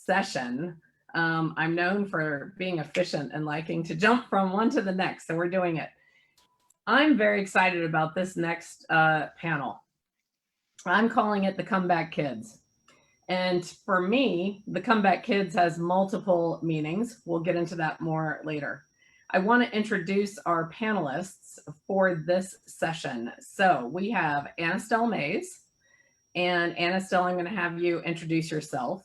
session. I'm known for being efficient and liking to jump from one to the next, so we're doing it. I'm very excited about this next panel. I'm calling it the Comeback Kids. And for me, the Comeback Kids has multiple meanings. We'll get into that more later. I want to introduce our panelists for this session. So we have Annestelle Maes. And Annestelle, I'm going to have you introduce yourself.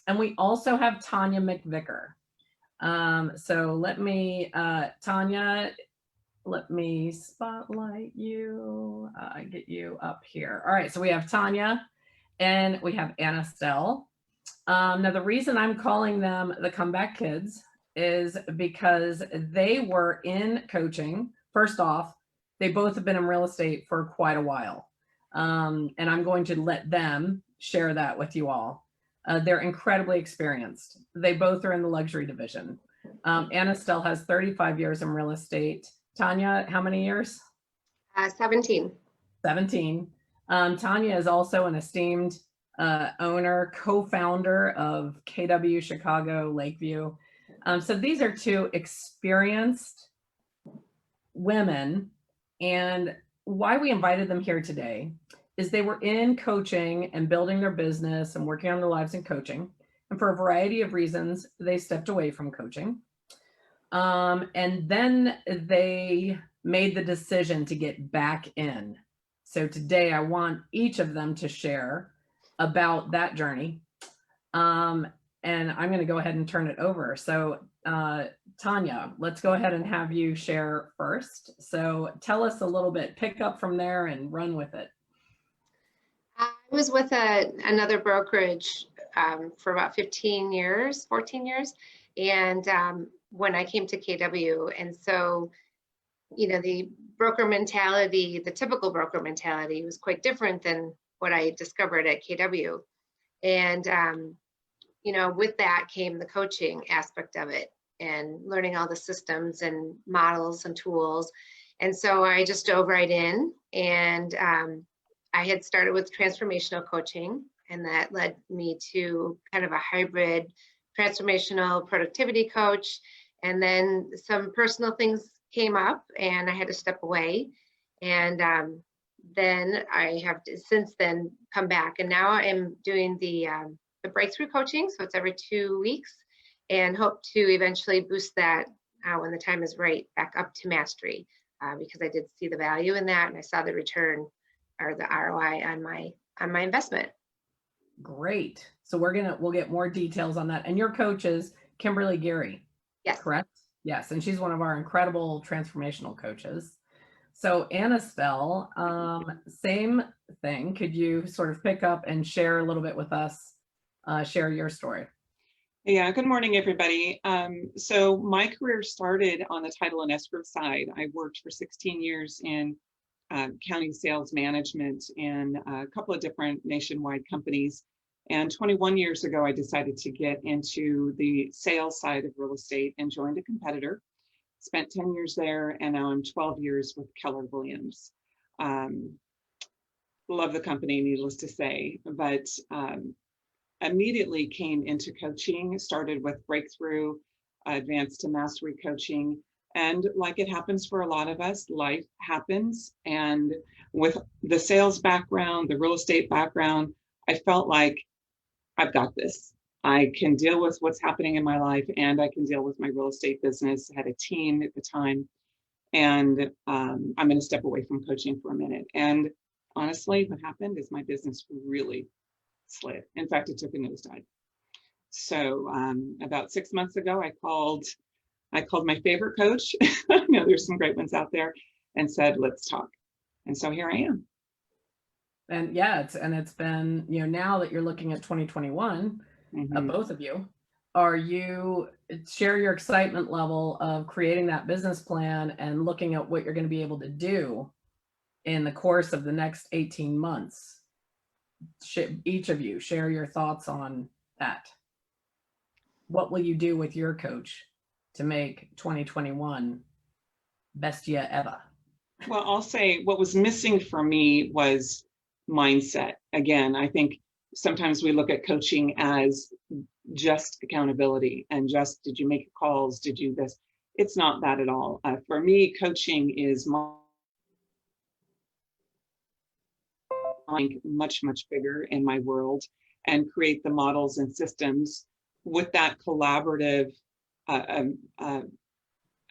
And we also have Tawnya McVicker. So let me, Tawnya, let me spotlight you, get you up here. All right, so we have Tawnya and we have Annestelle. Now, the reason I'm calling them the Comeback Kids is because they were in coaching. First off, they both have been in real estate for quite a while. And I'm going to let them share that with you all. They're incredibly experienced. They both are in the luxury division. Annestelle has 35 years in real estate. Tawnya, how many years? 17. 17. Tawnya is also an esteemed owner, co-founder of KW Chicago, Lakeview. So these are two experienced women, and why we invited them here today is they were in coaching and building their business and working on their lives in coaching. And for a variety of reasons, they stepped away from coaching. And then they made the decision to get back in. So today I want each of them to share about that journey. And I'm going to go ahead and turn it over. So Tawnya, let's go ahead and have you share first. So tell us a little bit, pick up from there and run with it. I was with another brokerage for about 14 years. And when I came to KW, and so, you know, the broker mentality, the typical broker mentality was quite different than what I discovered at KW. And, you know, with that came the coaching aspect of it and learning all the systems and models and tools. And so I just dove right in, and I had started with transformational coaching, and that led me to kind of a hybrid transformational productivity coach. And then some personal things came up and I had to step away. And then I have since then come back, and now I'm doing the breakthrough coaching. So it's every 2 weeks, and hope to eventually boost that when the time is right back up to mastery, because I did see the value in that, and I saw the return or the ROI on my investment. Great. So we'll get more details on that. And your coach is Kimberly Geary. Yes. Correct? Yes. And she's one of our incredible transformational coaches. So Annestelle, same thing. Could you sort of pick up and share a little bit with us, share your story? Yeah, good morning, everybody. So my career started on the title and escrow side. I worked for 16 years in county sales management in a couple of different nationwide companies. And 21 years ago, I decided to get into the sales side of real estate and joined a competitor. Spent 10 years there, and now I'm 12 years with Keller Williams. Love the company, needless to say, but immediately came into coaching, started with breakthrough, advanced to mastery coaching. And like it happens for a lot of us, life happens. And with the sales background, the real estate background, I felt like I've got this. I can deal with what's happening in my life, and I can deal with my real estate business. I had a team at the time, and I'm going to step away from coaching for a minute. And honestly, what happened is my business really slid. In fact, it took a nosedive. So about 6 months ago, I called my favorite coach. I know there's some great ones out there, and said, let's talk. And so here I am. And yeah, it's been, you know, now that you're looking at 2021, both of you, share your excitement level of creating that business plan and looking at what you're going to be able to do in the course of the next 18 months. Each of you share your thoughts on that. What will you do with your coach to make 2021 best year ever? Well, I'll say what was missing for me was mindset. Again, I think sometimes we look at coaching as just accountability and just, did you make calls? Did you this? It's not that at all. For me, coaching is much, much bigger in my world, and create the models and systems with that collaborative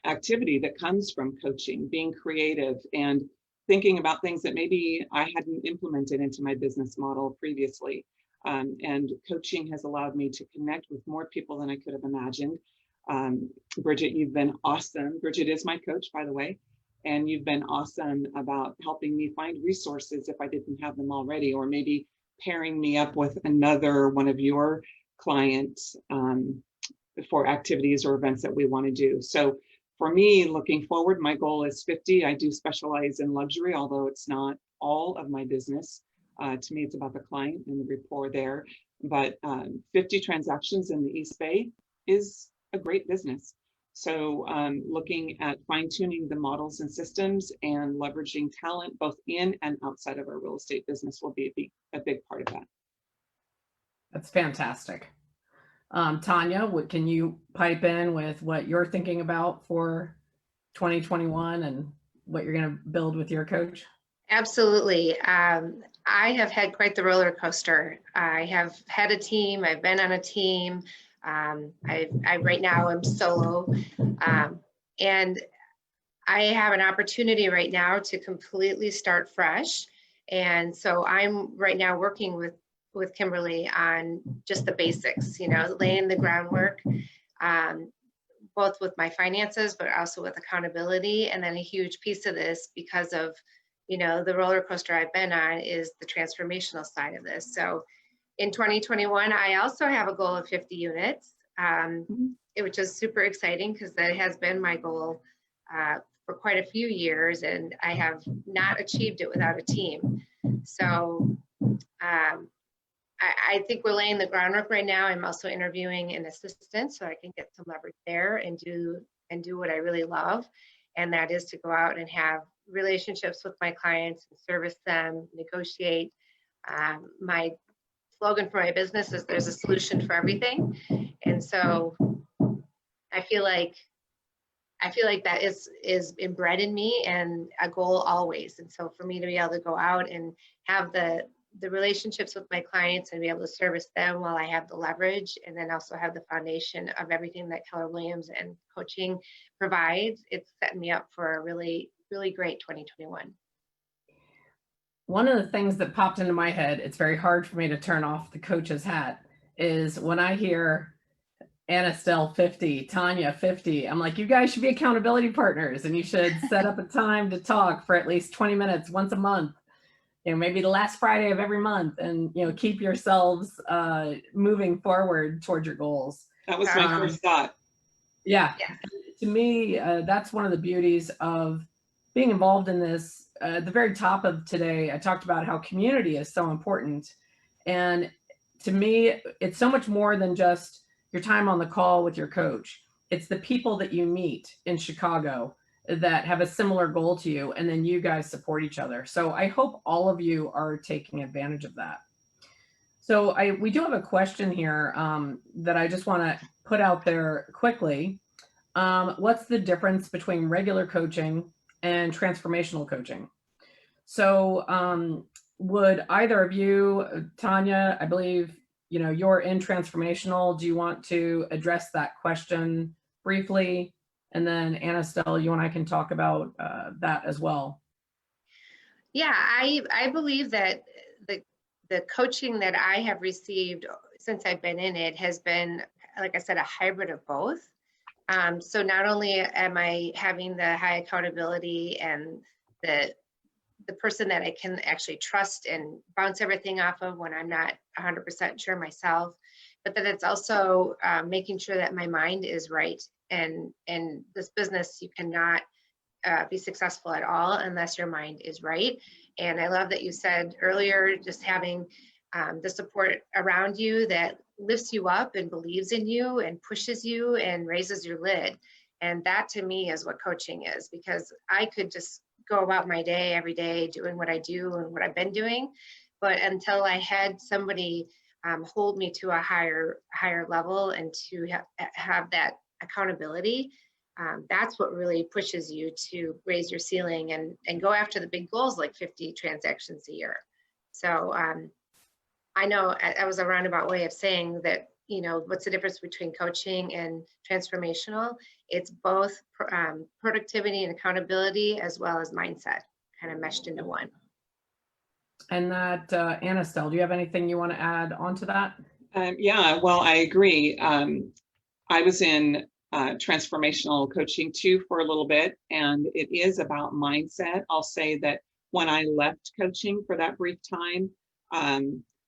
activity that comes from coaching, being creative and thinking about things that maybe I hadn't implemented into my business model previously. And coaching has allowed me to connect with more people than I could have imagined. Bridget, you've been awesome. Bridget is my coach, by the way. And you've been awesome about helping me find resources if I didn't have them already, or maybe pairing me up with another one of your clients for activities or events that we want to do. So for me, looking forward, my goal is 50. I do specialize in luxury, although it's not all of my business. To me, it's about the client and the rapport there. But 50 transactions in the East Bay is a great business. So looking at fine-tuning the models and systems and leveraging talent both in and outside of our real estate business will be a big part of that. That's fantastic. Tawnya, what can you pipe in with what you're thinking about for 2021 and what you're going to build with your coach? Absolutely. I have had quite the roller coaster. I have had a team. I've been on a team. I right now I'm solo, and I have an opportunity right now to completely start fresh. And so I'm right now working with Kimberly on just the basics, you know, laying the groundwork, both with my finances, but also with accountability. And then a huge piece of this, because of, you know, the roller coaster I've been on, is the transformational side of this. So in 2021, I also have a goal of 50 units, which is super exciting because that has been my goal for quite a few years, and I have not achieved it without a team. So I think we're laying the groundwork right now. I'm also interviewing an assistant so I can get some leverage there and do what I really love, and that is to go out and have relationships with my clients and service them, negotiate. My slogan for my business is there's a solution for everything. And so I feel like that is inbred in me and a goal always. And so for me to be able to go out and have the relationships with my clients and be able to service them while I have the leverage, and then also have the foundation of everything that Keller Williams and coaching provides, it's setting me up for a really, really great 2021. One of the things that popped into my head, it's very hard for me to turn off the coach's hat, is when I hear Annestelle 50, Tawnya 50, I'm like, you guys should be accountability partners, and you should set up a time to talk for at least 20 minutes once a month, you know, maybe the last Friday of every month, and, you know, keep yourselves moving forward towards your goals. That was my first thought. Yeah. To me, that's one of the beauties of being involved in this. At the very top of today, I talked about how community is so important. And to me, it's so much more than just your time on the call with your coach. It's the people that you meet in Chicago that have a similar goal to you, and then you guys support each other. So I hope all of you are taking advantage of that. So we do have a question here that I just want to put out there quickly. What's the difference between regular coaching and transformational coaching? So would either of you, Tawnya, I believe, you know, you're in transformational. Do you want to address that question briefly? And then Annestelle, you and I can talk about that as well. Yeah, I believe that the coaching that I have received since I've been in it has been, like I said, a hybrid of both. So not only am I having the high accountability and the person that I can actually trust and bounce everything off of when I'm not 100% sure myself, but that it's also making sure that my mind is right. And in this business, you cannot be successful at all unless your mind is right. And I love that you said earlier, just having the support around you that lifts you up and believes in you and pushes you and raises your lid. And that to me is what coaching is, because I could just go about my day every day doing what I do and what I've been doing. But until I had somebody hold me to a higher level and to have that accountability. That's what really pushes you to raise your ceiling and go after the big goals, like 50 transactions a year. So I know I was a roundabout way of saying that, you know, what's the difference between coaching and transformational? It's both productivity and accountability, as well as mindset, kind of meshed into one. And that, Annestelle, do you have anything you want to add onto that? Yeah, well, I agree. I was in transformational coaching too for a little bit, and it is about mindset. I'll say that when I left coaching for that brief time,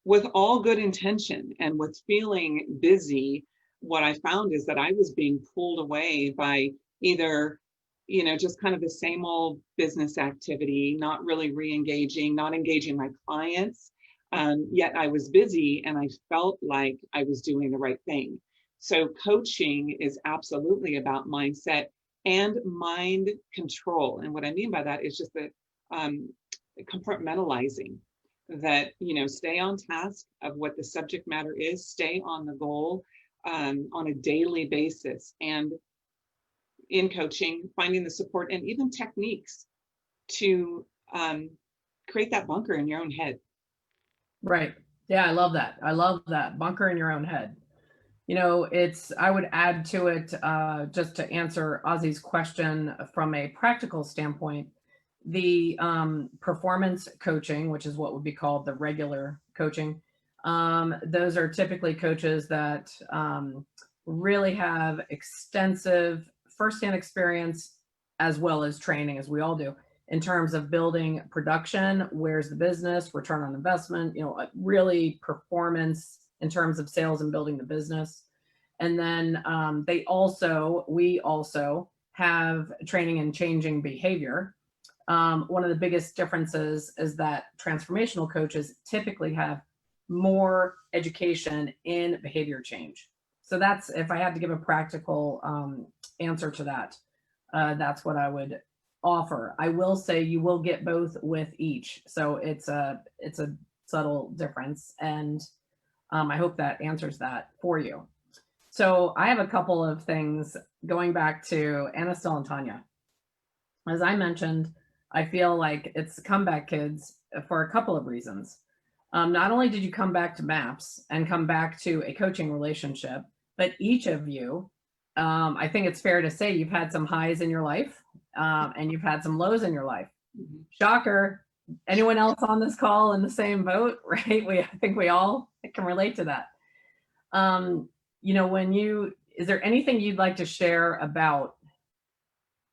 with all good intention and with feeling busy, what I found is that I was being pulled away by either, you know, just kind of the same old business activity, not really re-engaging, not engaging my clients. Yet I was busy and I felt like I was doing the right thing. So coaching is absolutely about mindset and mind control. And what I mean by that is just the compartmentalizing, that, you know, stay on task of what the subject matter is, stay on the goal on a daily basis. And in coaching, finding the support and even techniques to create that bunker in your own head. Right. Yeah, I love that. I love that. Bunker in your own head. You know, I would add to it, just to answer Ozzy's question from a practical standpoint, the performance coaching, which is what would be called the regular coaching, those are typically coaches that really have extensive firsthand experience as well as training, as we all do, in terms of building production, where's the business, return on investment, you know, really performance in terms of sales and building the business. And then we also have training in changing behavior. One of the biggest differences is that transformational coaches typically have more education in behavior change. So that's, if I had to give a practical answer to that, that's what I would offer. I will say you will get both with each. So it's a subtle difference. And I hope that answers that for you. So I have a couple of things going back to Annestelle and Tawnya. As I mentioned, I feel like it's comeback kids for a couple of reasons. Not only did you come back to MAPS and come back to a coaching relationship, but each of you, I think it's fair to say you've had some highs in your life and you've had some lows in your life. Mm-hmm. Shocker. Anyone else on this call in the same boat, right? I think we all can relate to that. You know, is there anything you'd like to share about,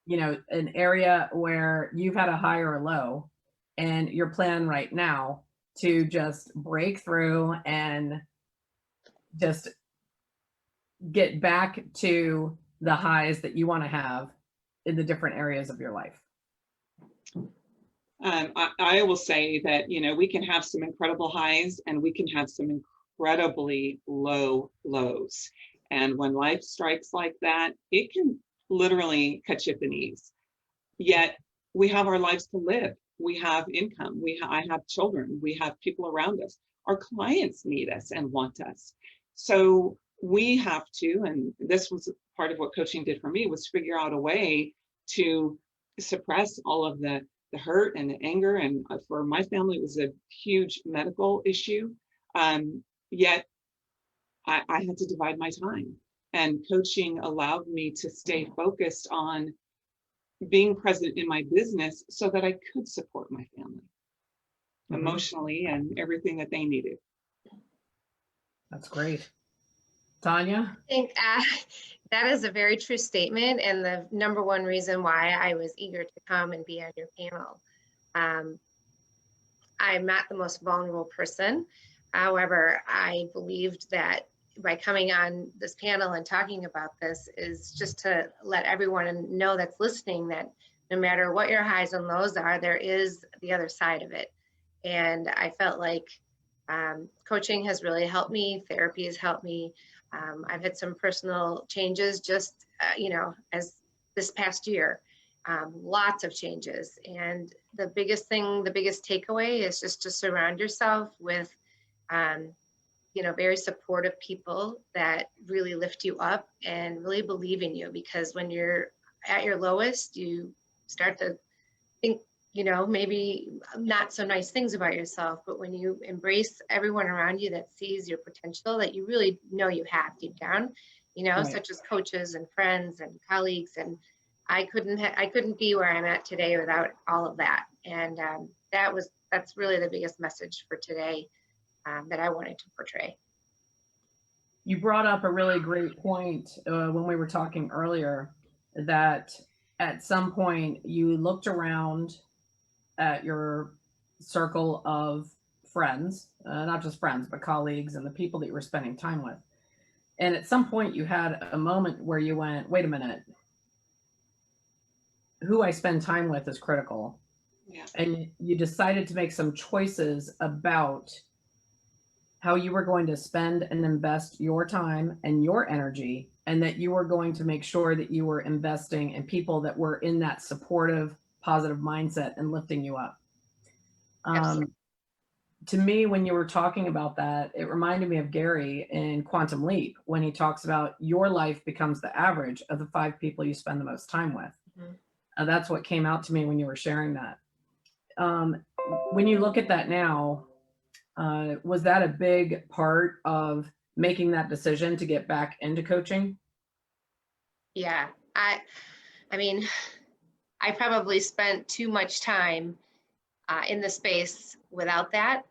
you know, an area where you've had a high or a low and your plan right now to just break through and just get back to the highs that you want to have in the different areas of your life? I will say that, you know, we can have some incredible highs and we can have some incredibly low lows. And when life strikes like that, it can literally cut you at the knees. Yet we have our lives to live. We have income. I have children. We have people around us. Our clients need us and want us. So we have to, and this was part of what coaching did for me, was figure out a way to suppress all of the hurt and the anger. And for my family, it was a huge medical issue. Yet I had to divide my time. And coaching allowed me to stay focused on being present in my business so that I could support my family emotionally and everything that they needed. That's great. Tawnya? I think that is a very true statement, and the number one reason why I was eager to come and be on your panel. I'm not the most vulnerable person. However, I believed that by coming on this panel and talking about this is just to let everyone know that's listening that no matter what your highs and lows are, there is the other side of it. And I felt like coaching has really helped me. Therapy has helped me. I've had some personal changes just, you know, as this past year, lots of changes. And the biggest thing, the biggest takeaway is just to surround yourself with, very supportive people that really lift you up and really believe in you, because when you're at your lowest, you start to think, maybe not so nice things about yourself. But when you embrace everyone around you that sees your potential that you really know you have deep down, Right. such as coaches and friends and colleagues. And I couldn't be where I'm at today without all of that. And that's really the biggest message for today that I wanted to portray. You brought up a really great point when we were talking earlier, that at some point you looked around at your circle of friends, not just friends, but colleagues and the people that you were spending time with. And at some point you had a moment where you went, wait a minute, who I spend time with is critical. Yeah. And you decided to make some choices about how you were going to spend and invest your time and your energy, and that you were going to make sure that you were investing in people that were in that supportive, positive mindset and lifting you up. To me, when you were talking about that, it reminded me of Gary in Quantum Leap, when he talks about your life becomes the average of the 5 people you spend the most time with. Mm-hmm. That's what came out to me when you were sharing that. When you look at that now, was that a big part of making that decision to get back into coaching? Yeah, I mean, I probably spent too much time in the space without that.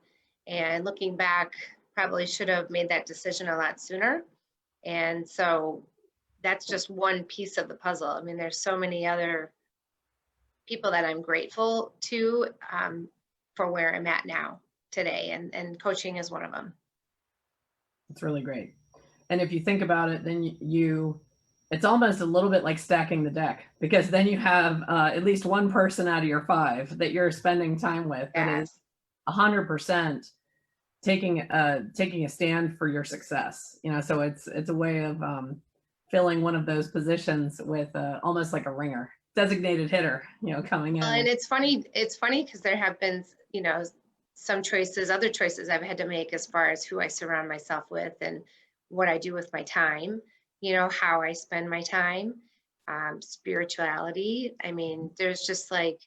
And looking back, probably should have made that decision a lot sooner. And so that's just one piece of the puzzle. I mean, there's so many other people that I'm grateful to for where I'm at now today. And coaching is one of them. It's really great. And if you think about it, then it's almost a little bit like stacking the deck, because then you have at least one person out of your 5 that you're spending time with that is 100% taking a stand for your success. So it's a way of filling one of those positions with almost like a ringer, designated hitter, coming in. And it's funny because there have been, some other choices I've had to make as far as who I surround myself with and what I do with my time, how I spend my time, spirituality. I mean, there's just like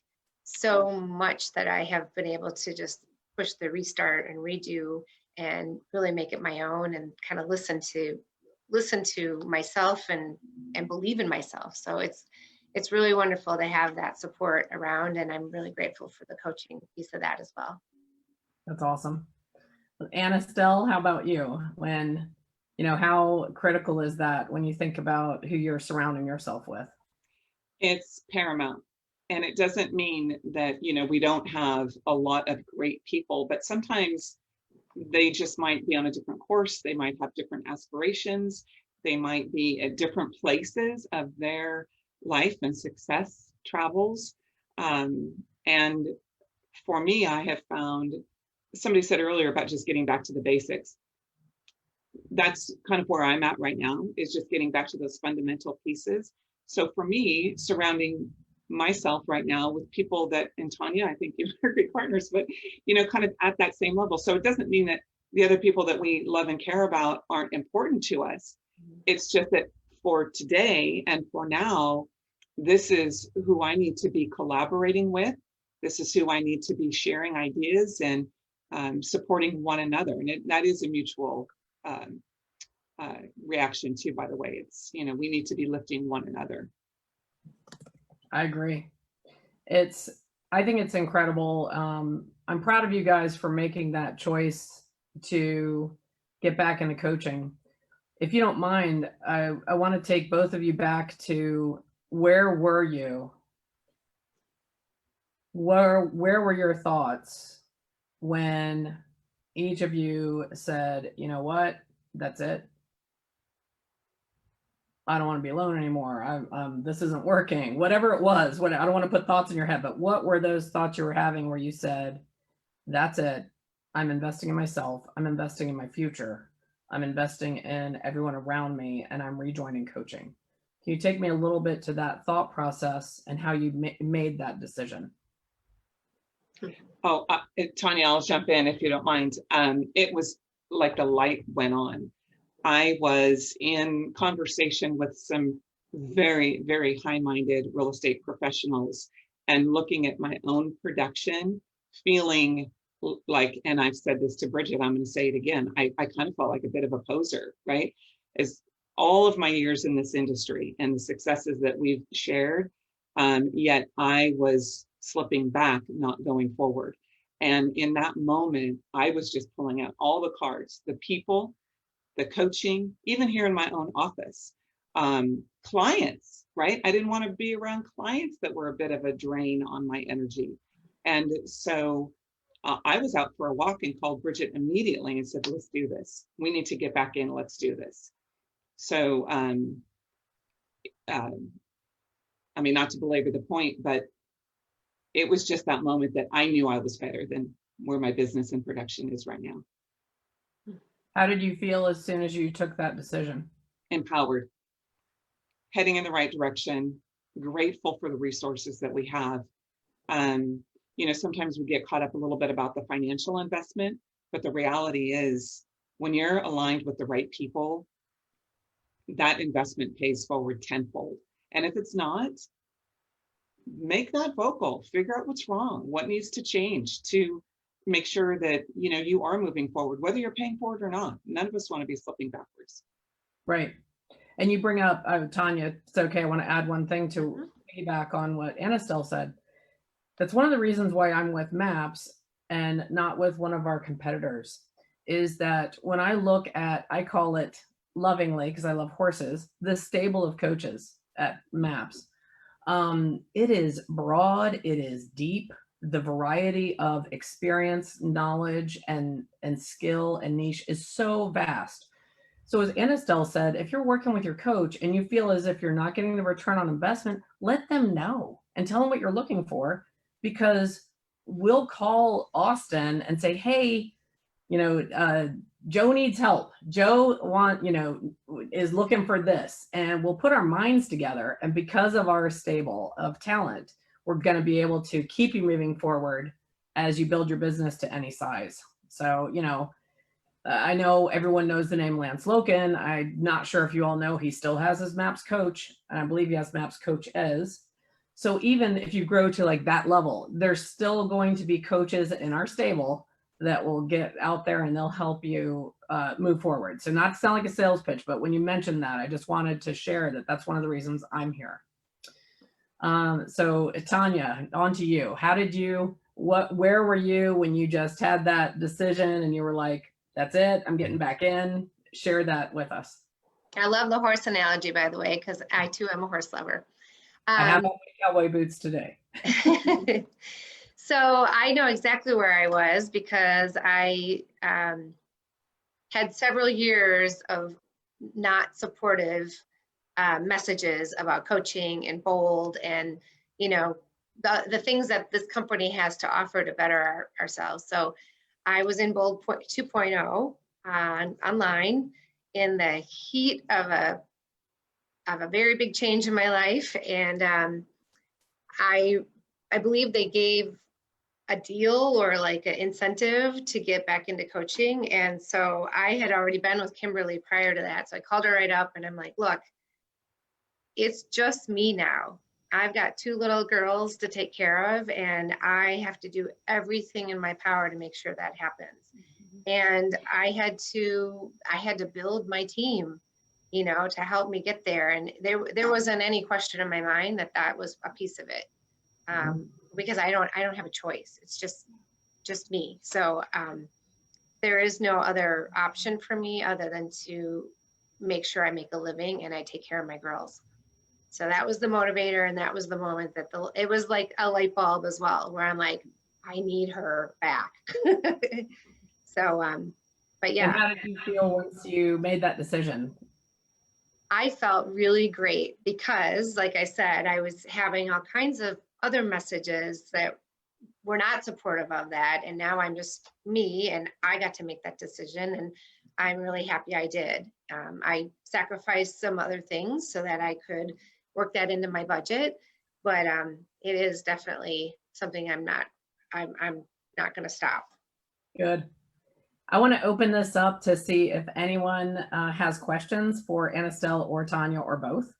so much that I have been able to just push the restart and redo and really make it my own, and kind of listen to myself and believe in myself. So it's really wonderful to have that support around, and I'm really grateful for the coaching piece of that as well. That's awesome. Annestelle, how about you? When, how critical is that when you think about who you're surrounding yourself with? It's paramount. And it doesn't mean that, we don't have a lot of great people, but sometimes they just might be on a different course. They might have different aspirations. They might be at different places of their life and success travels. And for me, I have found, somebody said earlier about just getting back to the basics. That's kind of where I'm at right now, is just getting back to those fundamental pieces. So for me, surrounding myself right now with people that, and Tawnya, I think you're great partners, but, kind of at that same level. So it doesn't mean that the other people that we love and care about aren't important to us. It's just that for today and for now, this is who I need to be collaborating with. This is who I need to be sharing ideas and supporting one another. And that is a mutual reaction too, by the way. It's, we need to be lifting one another. I agree. I think it's incredible. I'm proud of you guys for making that choice to get back into coaching. If you don't mind, I want to take both of you back to, where were you? Where were your thoughts when each of you said, you know what, that's it? I don't want to be alone anymore. This isn't working. Whatever it was, I don't want to put thoughts in your head, but what were those thoughts you were having where you said, that's it. I'm investing in myself. I'm investing in my future. I'm investing in everyone around me, and I'm rejoining coaching. Can you take me a little bit to that thought process and how you made that decision? Oh, Tawnya, I'll jump in if you don't mind. It was like the light went on. I was in conversation with some very, very high-minded real estate professionals and looking at my own production, feeling like, and I've said this to Bridget, I'm going to say it again, I kind of felt like a bit of a poser, right? As all of my years in this industry and the successes that we've shared, yet I was slipping back, not going forward. And in that moment, I was just pulling out all the cards, the people, the coaching, even here in my own office, clients, right? I didn't want to be around clients that were a bit of a drain on my energy. And so I was out for a walk and called Bridget immediately and said, let's do this. We need to get back in, let's do this. So, I mean, not to belabor the point, but it was just that moment that I knew I was better than where my business and production is right now. How did you feel as soon as you took that decision? Empowered, heading in the right direction, grateful for the resources that we have. You know, sometimes we get caught up a little bit about the financial investment, but the reality is when you're aligned with the right people, that investment pays forward tenfold. And if it's not, make that vocal, figure out what's wrong, what needs to change to make sure that, you know, you are moving forward, whether you're paying for it or not. None of us want to be slipping backwards. Right. And you bring up, Tawnya, it's okay, I want to add one thing to piggyback on what Annestelle said. That's one of the reasons why I'm with MAPS and not with one of our competitors, is that when I look at, I call it lovingly, because I love horses, the stable of coaches at MAPS. It is broad, it is deep. The variety of experience, knowledge, and skill and niche is so vast. So as Annestelle said, if you're working with your coach and you feel as if you're not getting the return on investment, let them know and tell them what you're looking for, because we'll call Austin and say, hey, you know, Joe needs help. Joe is looking for this, and we'll put our minds together. And because of our stable of talent, we're going to be able to keep you moving forward as you build your business to any size. So, you know, I know everyone knows the name Lance Loken. I'm not sure if you all know, he still has his MAPS coach, and I believe he has MAPS coach Ez. So even if you grow to like that level, there's still going to be coaches in our stable that will get out there and they'll help you move forward. So not to sound like a sales pitch, but when you mentioned that, I just wanted to share that that's one of the reasons I'm here. So Tawnya, on to you. How did you, where were you when you just had that decision and you were like, that's it, I'm getting back in? Share that with us. I love the horse analogy, by the way, because I too am a horse lover. I have on my cowboy boots today. So I know exactly where I was, because I had several years of not supportive messages about coaching and bold and, you know, the things that this company has to offer to better ourselves. So I was in Bold 2.0 online in the heat of a very big change in my life. And I believe they gave a deal or like an incentive to get back into coaching. And so I had already been with Kimberly prior to that. So I called her right up and I'm like, look, it's just me now. I've got 2 little girls to take care of, and I have to do everything in my power to make sure that happens. And I had to build my team, you know, to help me get there. And there wasn't any question in my mind that was a piece of it. Because I don't have a choice. It's just me. So there is no other option for me other than to make sure I make a living and I take care of my girls. So that was the motivator, and that was the moment that it was like a light bulb as well, where I'm like, I need her back. So, but yeah. And how did you feel once you made that decision? I felt really great because, like I said, I was having all kinds of other messages that were not supportive of that. And now I'm just me, and I got to make that decision, and I'm really happy I did. I sacrificed some other things so that I could work that into my budget, but it is definitely something I'm not going to stop. Good. I want to open this up to see if anyone has questions for Annestelle or Tawnya or both.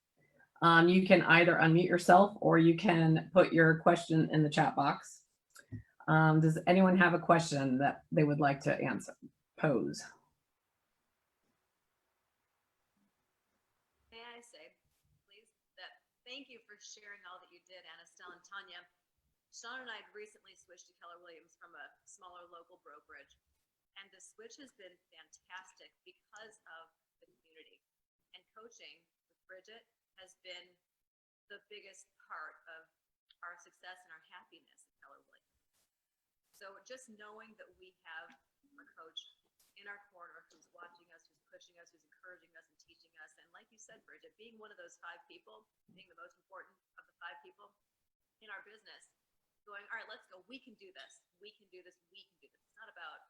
You can either unmute yourself or you can put your question in the chat box. Does anyone have a question that they would like to pose? May I say, please, that thank you for sharing all that you did, Annestelle and Tawnya. Sean and I had recently switched to Keller Williams from a smaller local brokerage, and the switch has been fantastic because of the community. And coaching with Bridget has been the biggest part of our success and our happiness at Keller Williams. So just knowing that we have a coach in our corner who's watching us, who's pushing us, who's encouraging us and teaching us. And like you said, Bridget, being one of those 5 people, being the most important of the 5 people in our business, going, all right, let's go. We can do this. We can do this. We can do this. It's not about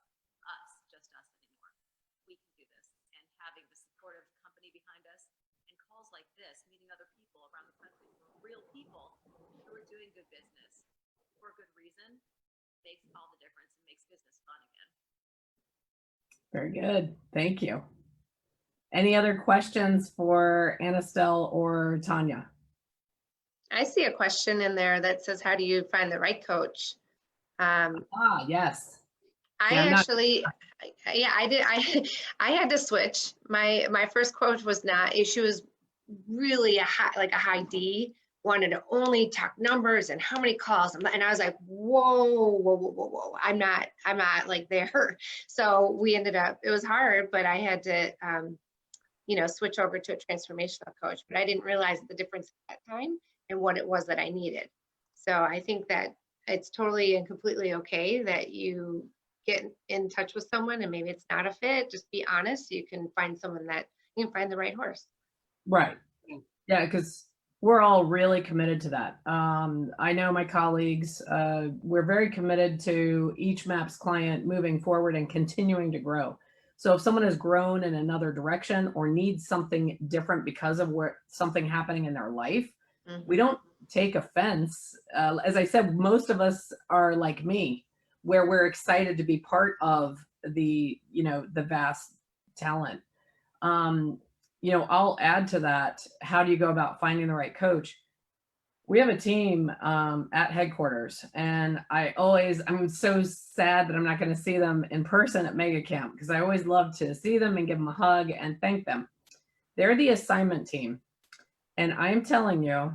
us, just us anymore. We can do this. And having the supportive company behind us and calls like this, meeting other people around the country who are real people who are doing good business for a good reason, makes all the difference and makes business fun again. Very good. Thank you. Any other questions for Annestelle or Tawnya? I see a question in there that says, how do you find the right coach? Yes. I Yeah, actually, yeah, I did. I had to switch. My first coach was not, she was really a high D, wanted to only talk numbers and how many calls. And I was like, whoa. I'm not like there. So we ended up, it was hard, but I had to, switch over to a transformational coach, but I didn't realize the difference at that time and what it was that I needed. So I think that it's totally and completely okay that you get in touch with someone and maybe it's not a fit. Just be honest. You can find someone that you can find the right horse. Right. Yeah, because we're all really committed to that. I know my colleagues, we're very committed to each MAPS client moving forward and continuing to grow. So if someone has grown in another direction or needs something different because of something happening in their life, we don't take offense. As I said, most of us are like me, where we're excited to be part of the vast talent. I'll add to that. How do you go about finding the right coach? We have a team at headquarters, and I'm so sad that I'm not going to see them in person at Mega Camp, because I always love to see them and give them a hug and thank them. They're the assignment team. And I'm telling you,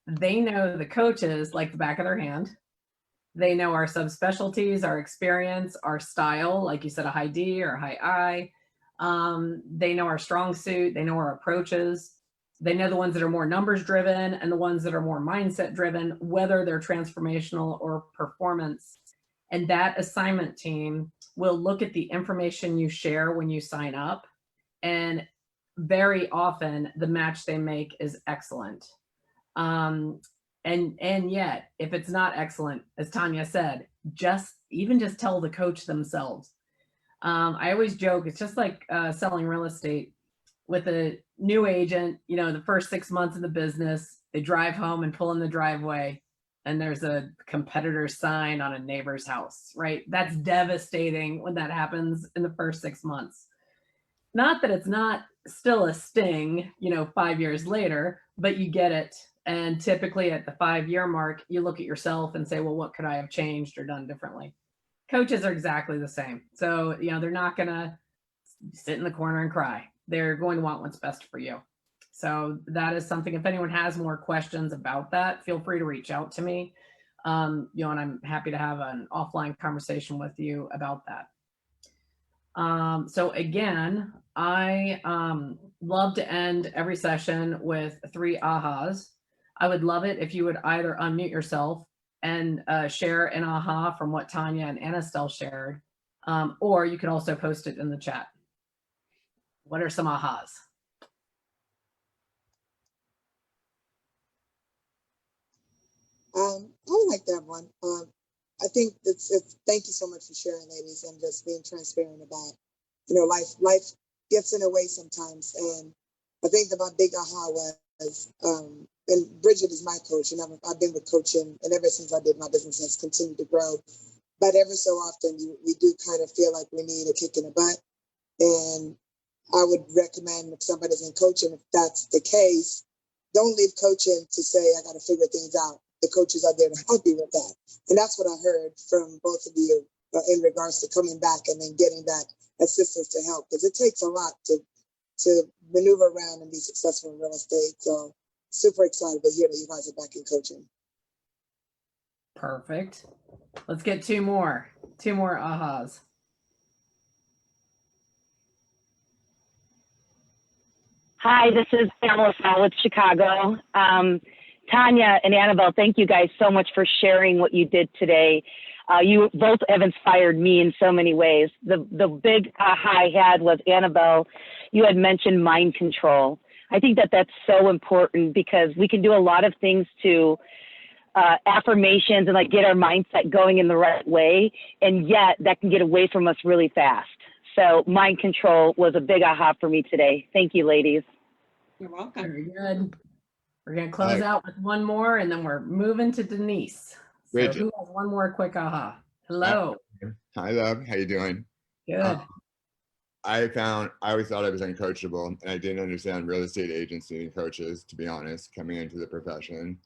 they know the coaches like the back of their hand. They know our subspecialties, our experience, our style, like you said, a high D or a high I. They know our strong suit. They know our approaches. They know the ones that are more numbers driven and the ones that are more mindset driven, whether they're transformational or performance. And that assignment team will look at the information you share when you sign up. And very often the match they make is excellent. And yet, if it's not excellent, as Tawnya said, just tell the coach themselves. I always joke, it's just like selling real estate with a new agent. The first 6 months of the business, they drive home and pull in the driveway and there's a competitor sign on a neighbor's house, right? That's devastating when that happens in the first 6 months. Not that it's not still a sting, 5 years later, but you get it. And typically at the 5-year mark, you look at yourself and say, well, what could I have changed or done differently? Coaches are exactly the same. So, they're not going to sit in the corner and cry. They're going to want what's best for you. So that is something, if anyone has more questions about that, feel free to reach out to me. And I'm happy to have an offline conversation with you about that. So again, I love to end every session with 3 ahas. I would love it if you would either unmute yourself and share an aha from what Tawnya and Annestelle shared, or you could also post it in the chat. What are some ahas? I would like that one. I think it's thank you so much for sharing, ladies, and just being transparent about, life gets in the way sometimes. And I think that my big aha was, and Bridget is my coach, and I've been with coaching, and ever since I did, my business has continued to grow. but ever so often we do kind of feel like we need a kick in the butt. And I would recommend if somebody's in coaching, if that's the case, don't leave coaching to say, I got to figure things out. The coaches are there to help you with that. And that's what I heard from both of you in regards to coming back and then getting that assistance to help. Because it takes a lot to maneuver around and be successful in real estate. So super excited to hear that you guys are back in coaching. Perfect. Let's get two more ahas. Hi, this is Pamela with Chicago. Tawnya and Annabelle, thank you guys so much for sharing what you did today. You both have inspired me in so many ways. The big aha I had was, Annabelle, you had mentioned mind control. I think that that's so important because we can do a lot of things to affirmations and like get our mindset going in the right way, and yet that can get away from us really fast. So mind control was a big aha for me today. Thank you, ladies. You're welcome. Very good. We're going to close out with one more, and then we're moving to Denise. So Bridget. who has one more quick aha? Hello. Hi, love. How you doing? Good. I always thought I was uncoachable, and I didn't understand real estate agents needing coaches, to be honest, coming into the profession.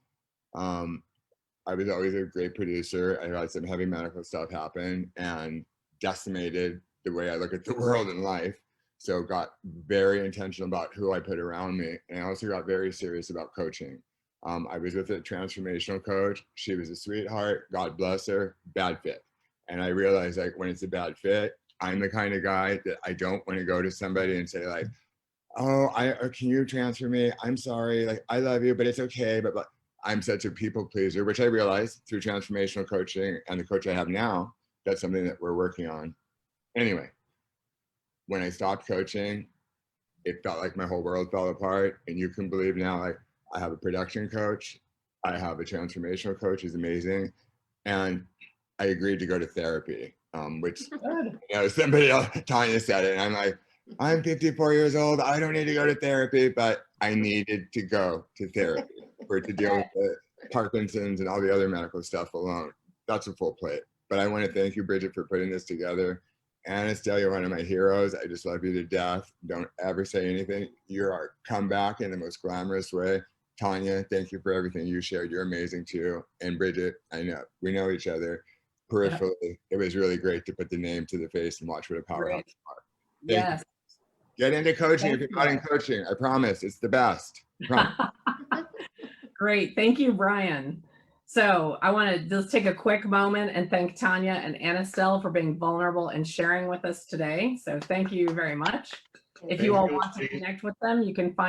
I was always a great producer. I had some heavy medical stuff happen and decimated the way I look at the world and life. So got very intentional about who I put around me. And I also got very serious about coaching. I was with a transformational coach. She was a sweetheart, God bless her, bad fit. And I realized like when it's a bad fit, I'm the kind of guy that I don't want to go to somebody and say like, oh, can you transfer me? I'm sorry, like I love you, but it's okay. But I'm such a people pleaser, which I realized through transformational coaching and the coach I have now, that's something that we're working on. Anyway, when I stopped coaching, it felt like my whole world fell apart. And you can believe now, like I have a production coach, I have a transformational coach who's amazing. And I agreed to go to therapy, which somebody else, Tawnya said it. And I'm like, I'm 54 years old. I don't need to go to therapy, but I needed to go to therapy for it to deal with the Parkinson's and all the other medical stuff alone. That's a full plate. But I want to thank you, Bridget, for putting this together. Annestelle, you're one of my heroes. I just love you to death. Don't ever say anything. You're our comeback in the most glamorous way. Tawnya, thank you for everything you shared. You're amazing too. And Bridget, I know we know each other peripherally. Yeah. It was really great to put the name to the face and watch what a powerhouse you are. Yes. Get into coaching if you're not in coaching. I promise, it's the best. Great. Thank you, Brian. So I want to just take a quick moment and thank Tawnya and Annestelle for being vulnerable and sharing with us today. So thank you very much. If you all want to connect with them, you can find